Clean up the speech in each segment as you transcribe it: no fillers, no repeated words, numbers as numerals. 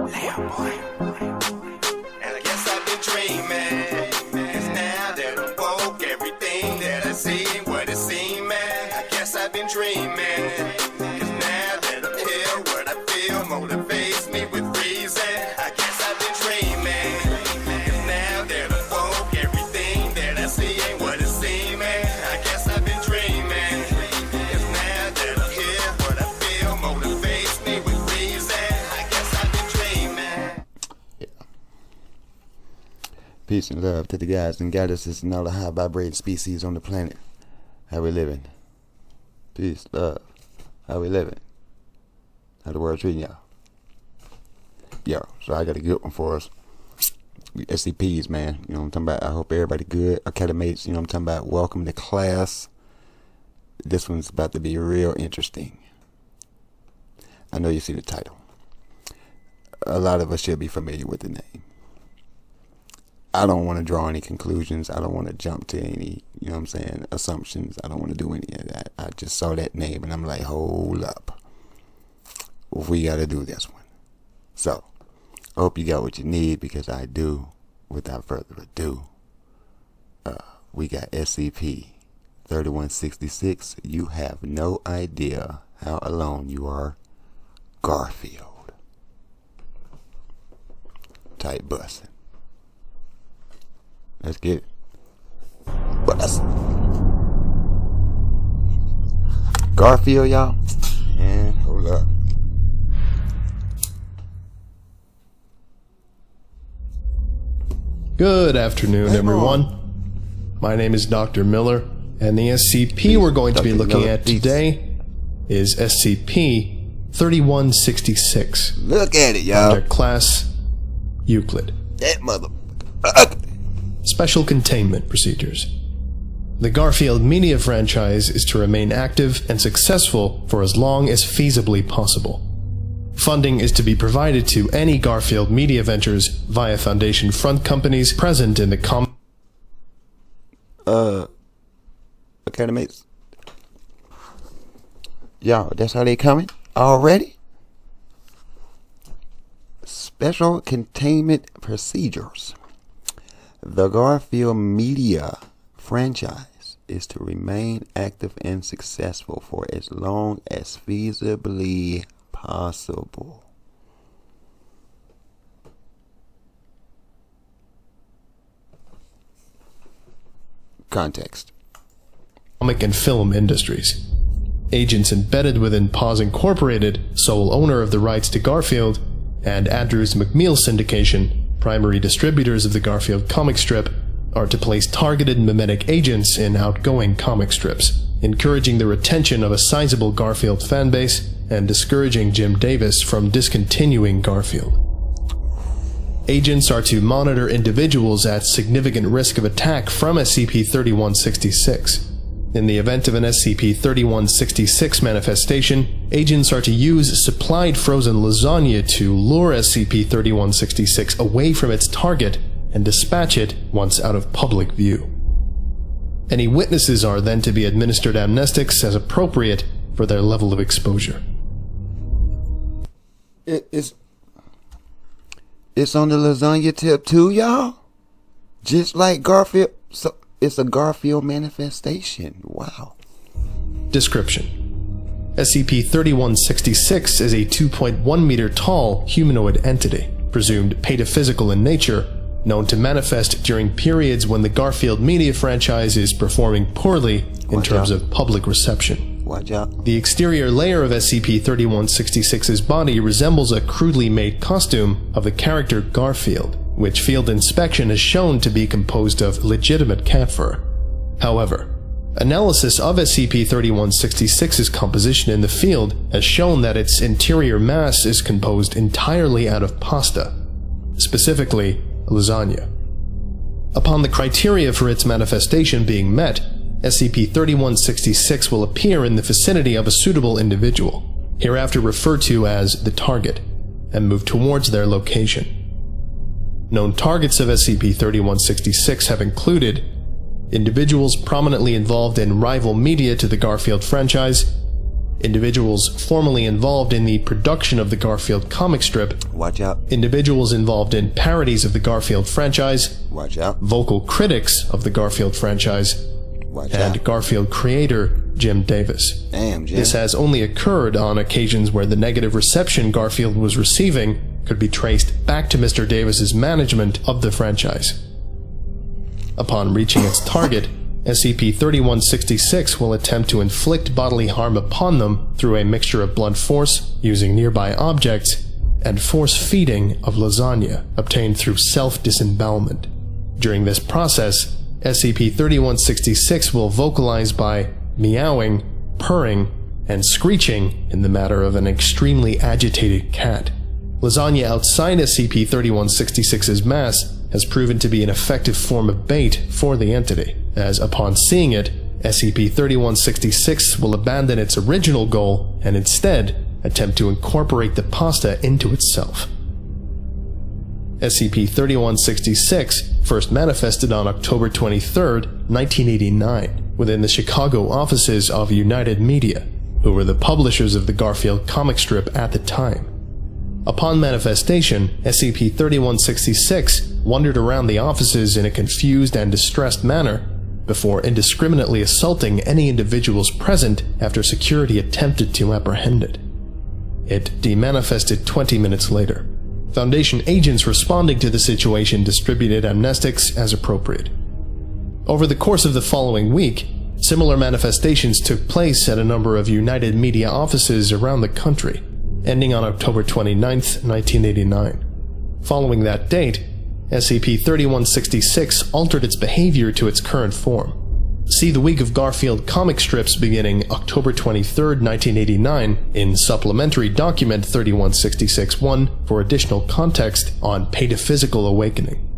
And I guess I've been dreaming, 'cause now that I'm woke, everything that I see ain't what it seems, man. I guess I've been dreaming, 'cause now that I'm here, what I feel motivates me with reason. I guess I've been dreaming, 'cause now that I'm woke, everything that I see ain't what it seems, man. I guess I've been dreaming, 'cause now that I'm here, what I feel motivates me with reason. I guess I've been dreaming. Peace and love to the guys and goddesses and all the high vibrating species on the planet. How we living? Peace, love. How we living? How the world treating y'all? Yo, so I got a good one for us. We SCPs, man. You know what I'm talking about? I hope everybody good. Academates, you know what I'm talking about? Welcome to class. This one's about to be real interesting. I know you see the title. A lot of us should be familiar with the name. I don't want to draw any conclusions. I don't want to jump to any, you know what I'm saying, assumptions. I don't want to do any of that. I just saw that name and I'm like, hold up. We got to do this one. So, I hope you got what you need, because I do. Without further ado, we got SCP-3166. You have no idea how alone you are. Garfield. Type bustin'. Let's get it. Bust. Garfield, y'all. Man, hold up. Good afternoon, everyone. My name is Dr. Miller, and the SCP we're going to be looking at today is SCP-3166. Look at it, y'all. Subject class, Euclid. That mother... Special containment procedures. The Garfield media franchise is to remain active and successful for as long as feasibly possible. Funding is to be provided to any Garfield media ventures via Foundation front companies present in the Academates. Yo, that's how they coming? Already? Special containment procedures. The Garfield media franchise is to remain active and successful for as long as feasibly possible. Context. Comic and film industries. Agents embedded within Paws Incorporated, sole owner of the rights to Garfield, and Andrews McMeel Syndication, primary distributors of the Garfield comic strip, are to place targeted mimetic agents in outgoing comic strips, encouraging the retention of a sizable Garfield fanbase and discouraging Jim Davis from discontinuing Garfield. Agents are to monitor individuals at significant risk of attack from SCP-3166. In the event of an SCP-3166 manifestation, agents are to use supplied frozen lasagna to lure SCP-3166 away from its target and dispatch it once out of public view. Any witnesses are then to be administered amnestics as appropriate for their level of exposure. It's on the lasagna tip too, y'all? Just like Garfield. So it's a Garfield manifestation. Wow. Description. SCP-3166 is a 2.1 meter tall humanoid entity, presumed pataphysical in nature, known to manifest during periods when the Garfield media franchise is performing poorly in terms of public reception. Watch out. The exterior layer of SCP-3166's body resembles a crudely made costume of the character Garfield, which field inspection has shown to be composed of legitimate cat fur. However, analysis of SCP-3166's composition in the field has shown that its interior mass is composed entirely out of pasta, specifically lasagna. Upon the criteria for its manifestation being met, SCP-3166 will appear in the vicinity of a suitable individual, hereafter referred to as the target, and move towards their location. Known targets of SCP-3166 have included individuals prominently involved in rival media to the Garfield franchise, individuals formerly involved in the production of the Garfield comic strip, Watch out. individuals involved in parodies of the Garfield franchise, Watch out. vocal critics of the Garfield franchise, Watch and out. Garfield creator Jim Davis. Damn, Jim. This has only occurred on occasions where the negative reception Garfield was receiving could be traced back to Mr. Davis's management of the franchise. Upon reaching its target, SCP-3166 will attempt to inflict bodily harm upon them through a mixture of blunt force, using nearby objects, and force feeding of lasagna obtained through self-disembowelment. During this process, SCP-3166 will vocalize by meowing, purring, and screeching in the manner of an extremely agitated cat. Lasagna outside SCP-3166's mass has proven to be an effective form of bait for the entity, as upon seeing it, SCP-3166 will abandon its original goal and instead attempt to incorporate the pasta into itself. SCP-3166 first manifested on October 23, 1989, within the Chicago offices of United Media, who were the publishers of the Garfield comic strip at the time. Upon manifestation, SCP-3166 wandered around the offices in a confused and distressed manner before indiscriminately assaulting any individuals present after security attempted to apprehend it. It demanifested 20 minutes later. Foundation agents responding to the situation distributed amnestics as appropriate. Over the course of the following week, similar manifestations took place at a number of United Media offices around the country, ending on October 29, 1989. Following that date, SCP-3166 altered its behavior to its current form. See the Week of Garfield comic strips beginning October 23, 1989 in Supplementary Document 3166-1 for additional context on Pataphysical Awakening.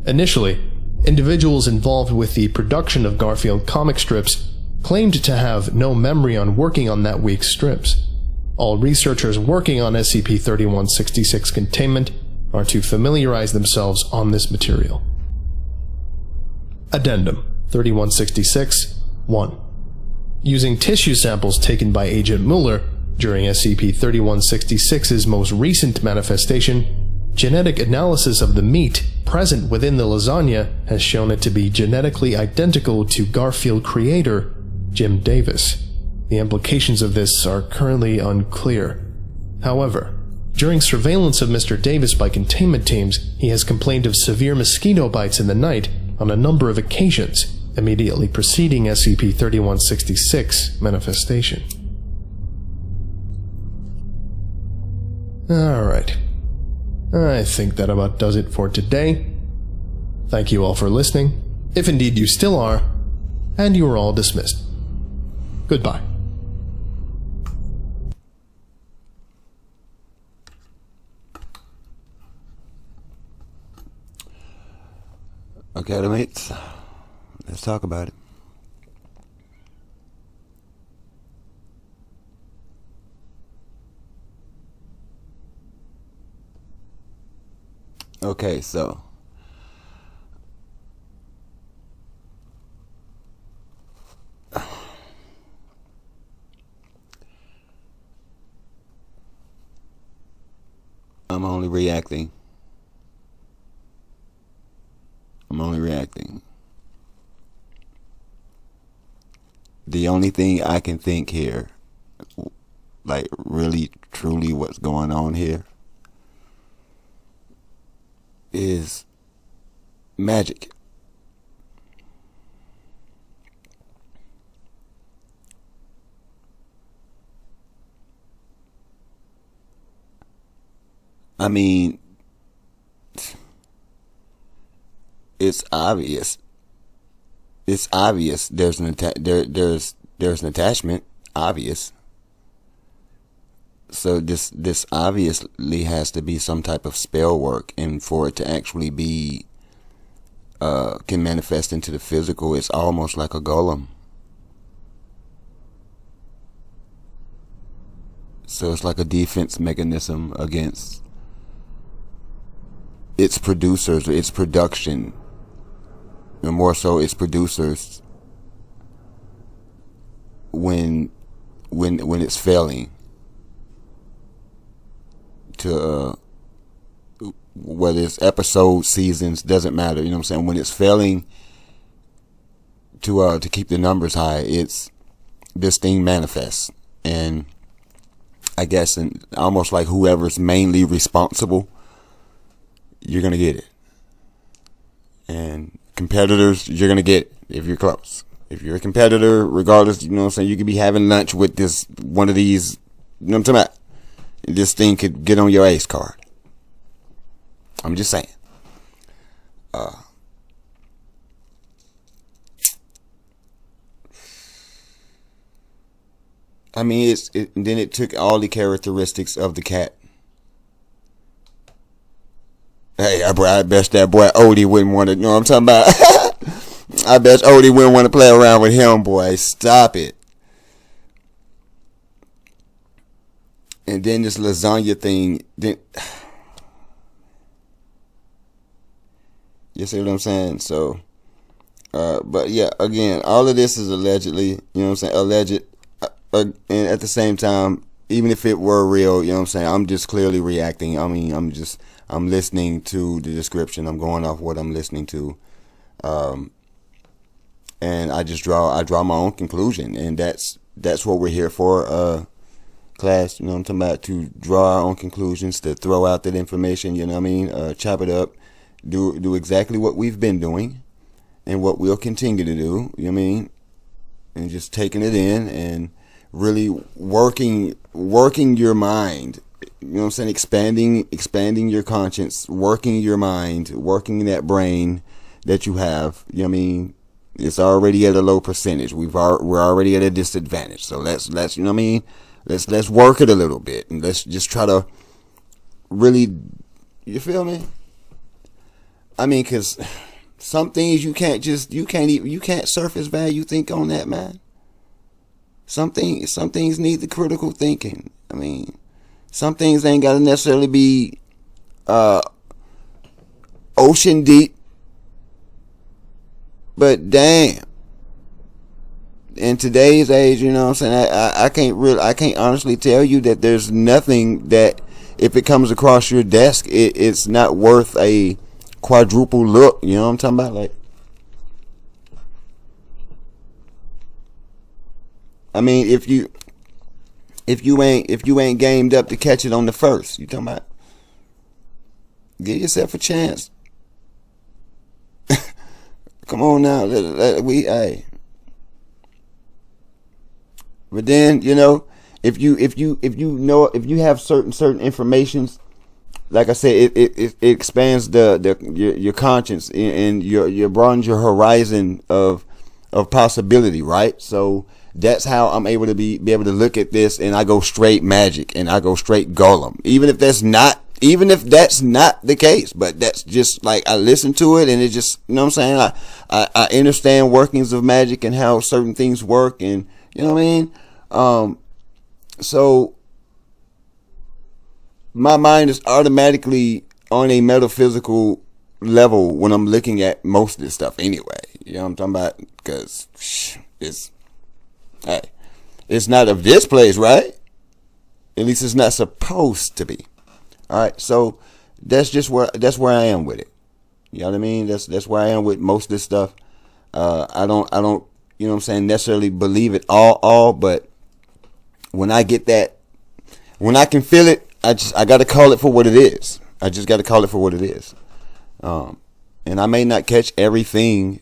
Initially, individuals involved with the production of Garfield comic strips claimed to have no memory on working on that week's strips. All researchers working on SCP-3166 containment are to familiarize themselves on this material. Addendum 3166-1. Using tissue samples taken by Agent Mueller during SCP-3166's most recent manifestation, genetic analysis of the meat present within the lasagna has shown it to be genetically identical to Garfield creator Jim Davis. The implications of this are currently unclear. However, during surveillance of Mr. Davis by containment teams, he has complained of severe mosquito bites in the night on a number of occasions, immediately preceding SCP-3166 manifestation. Alright. I think that about does it for today. Thank you all for listening, if indeed you still are, and you are all dismissed. Goodbye. Okay, mates, let's talk about it. Okay, so I'm only reacting. The only thing I can think here, like really, truly what's going on here, is magic. I mean, it's obvious. It's obvious. There's an there's an attachment. Obvious. So this obviously has to be some type of spell work, and for it to actually be can manifest into the physical, it's almost like a golem. So it's like a defense mechanism against its producers, or its production, and more so its producers, when when it's failing to whether it's episodes, seasons, doesn't matter. You know what I'm saying? When it's failing to keep the numbers high, it's this thing manifests, and I guess and almost like whoever's mainly responsible, you're gonna get it. And competitors, you're gonna get it if you're close. If you're a competitor, regardless, you know what I'm saying, you could be having lunch with this one of these, you know what I'm talking about? This thing could get on your ace card. I'm just saying. I mean, then it took all the characteristics of the cat. Hey, I bet that boy Odie wouldn't want to, you know what I'm talking about? I bet Odie wouldn't want to play around with him, boy. Stop it. And then this lasagna thing, then you see what I'm saying? So, but yeah, again, all of this is allegedly, you know what I'm saying, alleged, and at the same time, even if it were real, you know what I'm saying, I'm just clearly reacting. I mean, I'm listening to the description, I'm going off what I'm listening to, and I draw my own conclusion, and that's what we're here for, class, you know what I'm talking about, to draw our own conclusions, to throw out that information, you know what I mean, chop it up, do exactly what we've been doing and what we'll continue to do, you know what I mean, and just taking it in and really working your mind, you know what I'm saying, expanding your conscience, working your mind, working that brain that you have, you know what I mean. It's already at a low percentage. We're already at a disadvantage. So let's you know what I mean, let's work it a little bit, and let's just try to really, you feel me? I mean, cause some things you can't surface value think on that, man. Some things need the critical thinking. I mean, some things ain't gotta necessarily be ocean deep, but damn, in today's age, you know what I'm saying, I can't honestly tell you that there's nothing that, if it comes across your desk, it's not worth a quadruple look. You know what I'm talking about? Like, I mean, if you ain't gamed up to catch it on the first, you talking about, give yourself a chance. Come on now, hey. But then, you know, if you have certain informations, like I said, it expands your conscience, and your broadens your horizon of possibility, right? So that's how I'm able to be able to look at this, and I go straight magic, and I go straight golem, even if that's not the case. But that's just like, I listen to it, and it just, you know what I'm saying, I understand workings of magic and how certain things work, and you know what I mean. So my mind is automatically on a metaphysical level when I'm looking at most of this stuff anyway. You know what I'm talking about? Because it's not of this place, right? At least it's not supposed to be. All right, so that's where I am with it. You know what I mean? That's where I am with most of this stuff. I don't, you know what I'm saying, necessarily believe it all, but when I get that, when I can feel it, I got to call it for what it is. I just got to call it for what it is. And I may not catch everything,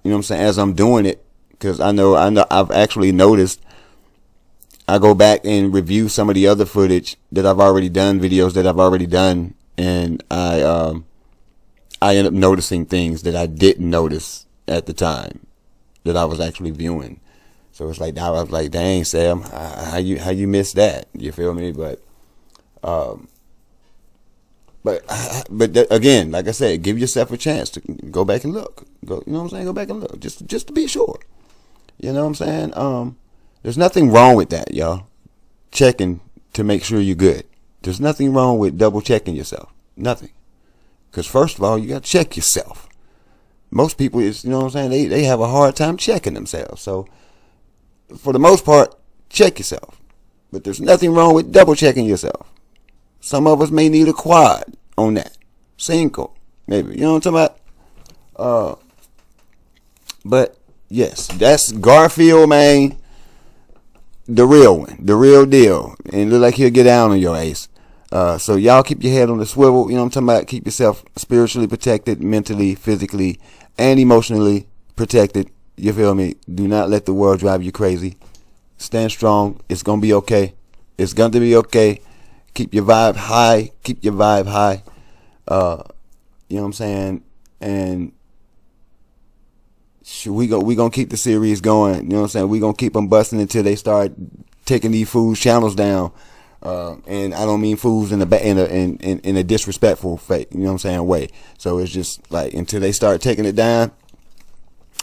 you know what I'm saying, as I'm doing it, because I know I've actually noticed, I go back and review some of the other footage that I've already done, videos that I've already done, and I end up noticing things that I didn't notice at the time that I was actually viewing. So it's like, I was like, dang, Sam, how you missed that? You feel me? But again, like I said, give yourself a chance to go back and look. You know what I'm saying? Go back and look, just to be sure. You know what I'm saying? There's nothing wrong with that, y'all. Checking to make sure you're good. There's nothing wrong with double checking yourself. Nothing. Because first of all, you got to check yourself. Most people, you know what I'm saying, they have a hard time checking themselves. So for the most part, check yourself. But there's nothing wrong with double checking yourself. Some of us may need a quad on that. Single, maybe. You know what I'm talking about? But yes, that's Garfield, man. The real one. The real deal. And look like he'll get down on your ace. So y'all keep your head on the swivel. You know what I'm talking about? Keep yourself spiritually protected, mentally, physically, and emotionally protected. You feel me? Do not let the world drive you crazy. Stand strong. It's going to be okay. It's going to be okay. Keep your vibe high. Keep your vibe high. You know what I'm saying? And we gonna keep the series going. You know what I'm saying? We gonna keep them busting until they start taking these fools' channels down. And I don't mean fools in a disrespectful you know what I'm saying, way. So it's just like until they start taking it down,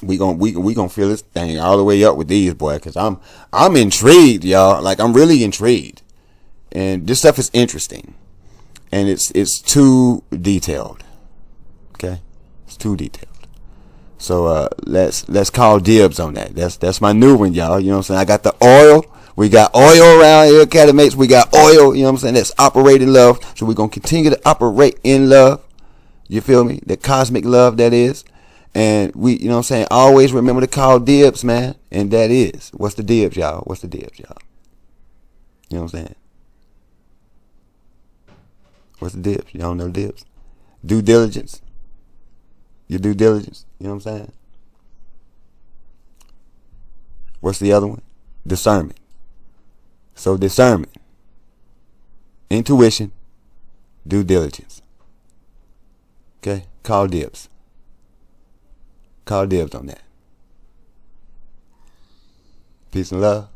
we gonna feel this thing all the way up with these, boy. Cause I'm intrigued, y'all. Like I'm really intrigued, and this stuff is interesting, and it's too detailed. Okay, it's too detailed. So let's call dibs on that. That's my new one, y'all. You know what I'm saying? I got the oil. We got oil around here, Academates. We got oil. You know what I'm saying? That's operating love. So we're gonna continue to operate in love. You feel me? The cosmic love, that is. And you know what I'm saying? Always remember to call dibs, man. And that is. What's the dibs, y'all? What's the dibs, y'all? You know what I'm saying? What's the dibs? Y'all know dibs? Due diligence. Your due diligence. You know what I'm saying? What's the other one? Discernment. So discernment, intuition, due diligence. Okay? Call dibs. Call dibs on that. Peace and love.